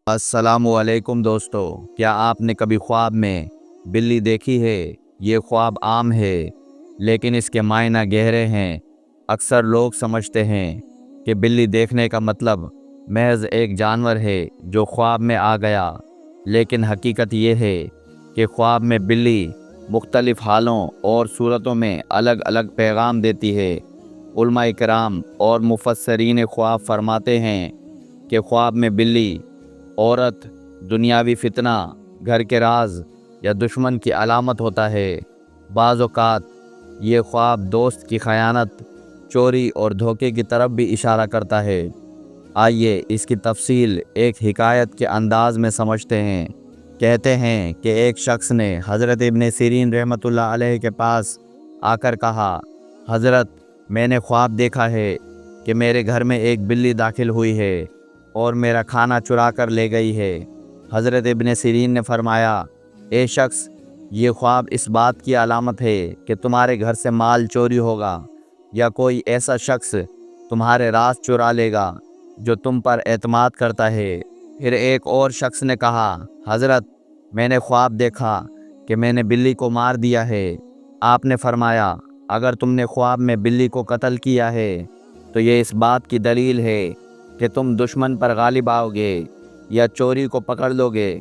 السلام علیکم دوستو، کیا آپ نے کبھی خواب میں بلی دیکھی ہے؟ یہ خواب عام ہے لیکن اس کے معنی گہرے ہیں۔ اکثر لوگ سمجھتے ہیں کہ بلی دیکھنے کا مطلب محض ایک جانور ہے جو خواب میں آ گیا، لیکن حقیقت یہ ہے کہ خواب میں بلی مختلف حالوں اور صورتوں میں الگ الگ پیغام دیتی ہے۔ علماء کرام اور مفسرین خواب فرماتے ہیں کہ خواب میں بلی عورت، دنیاوی فتنہ، گھر کے راز یا دشمن کی علامت ہوتا ہے۔ بعض اوقات یہ خواب دوست کی خیانت، چوری اور دھوکے کی طرف بھی اشارہ کرتا ہے۔ آئیے اس کی تفصیل ایک حکایت کے انداز میں سمجھتے ہیں۔ کہتے ہیں کہ ایک شخص نے حضرت ابن سیرین رحمۃ اللہ علیہ کے پاس آ کر کہا، حضرت، میں نے خواب دیکھا ہے کہ میرے گھر میں ایک بلی داخل ہوئی ہے اور میرا کھانا چرا کر لے گئی ہے۔ حضرت ابن سیرین نے فرمایا، اے شخص، یہ خواب اس بات کی علامت ہے کہ تمہارے گھر سے مال چوری ہوگا یا کوئی ایسا شخص تمہارے راز چرا لے گا جو تم پر اعتماد کرتا ہے۔ پھر ایک اور شخص نے کہا، حضرت، میں نے خواب دیکھا کہ میں نے بلی کو مار دیا ہے۔ آپ نے فرمایا، اگر تم نے خواب میں بلی کو قتل کیا ہے تو یہ اس بات کی دلیل ہے کہ تم دشمن پر غالب آؤ گے یا چوری کو پکڑ لو گے۔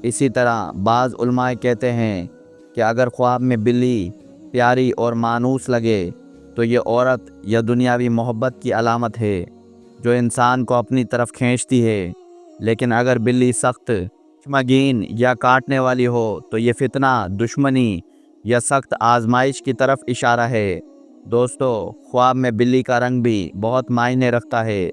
اسی طرح بعض علماء کہتے ہیں کہ اگر خواب میں بلی پیاری اور مانوس لگے تو یہ عورت یا دنیاوی محبت کی علامت ہے جو انسان کو اپنی طرف کھینچتی ہے، لیکن اگر بلی سخت، خشمگین یا کاٹنے والی ہو تو یہ فتنہ، دشمنی یا سخت آزمائش کی طرف اشارہ ہے۔ دوستو، خواب میں بلی کا رنگ بھی بہت معنی رکھتا ہے۔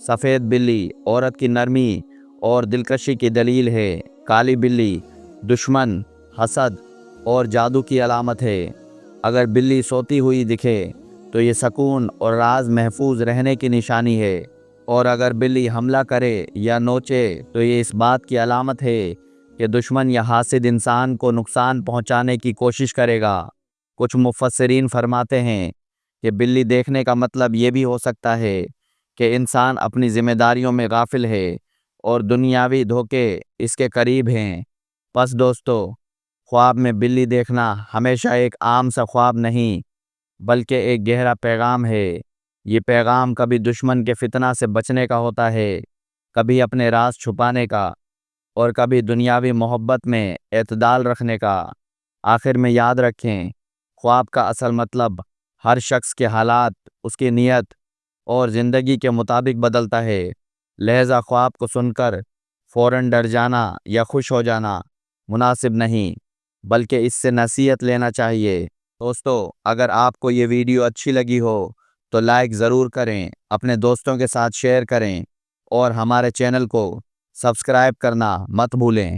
سفید بلی عورت کی نرمی اور دلکشی کی دلیل ہے۔ کالی بلی دشمن، حسد اور جادو کی علامت ہے۔ اگر بلی سوتی ہوئی دکھے تو یہ سکون اور راز محفوظ رہنے کی نشانی ہے، اور اگر بلی حملہ کرے یا نوچے تو یہ اس بات کی علامت ہے کہ دشمن یا حاسد انسان کو نقصان پہنچانے کی کوشش کرے گا۔ کچھ مفسرین فرماتے ہیں کہ بلی دیکھنے کا مطلب یہ بھی ہو سکتا ہے کہ انسان اپنی ذمہ داریوں میں غافل ہے اور دنیاوی دھوکے اس کے قریب ہیں۔ پس دوستو، خواب میں بلی دیکھنا ہمیشہ ایک عام سا خواب نہیں بلکہ ایک گہرا پیغام ہے۔ یہ پیغام کبھی دشمن کے فتنہ سے بچنے کا ہوتا ہے، کبھی اپنے راز چھپانے کا، اور کبھی دنیاوی محبت میں اعتدال رکھنے کا۔ آخر میں یاد رکھیں، خواب کا اصل مطلب ہر شخص کے حالات، اس کی نیت اور زندگی کے مطابق بدلتا ہے۔ لہذا خواب کو سن کر فوراً ڈر جانا یا خوش ہو جانا مناسب نہیں، بلکہ اس سے نصیحت لینا چاہیے۔ دوستو، اگر آپ کو یہ ویڈیو اچھی لگی ہو تو لائک ضرور کریں، اپنے دوستوں کے ساتھ شیئر کریں اور ہمارے چینل کو سبسکرائب کرنا مت بھولیں۔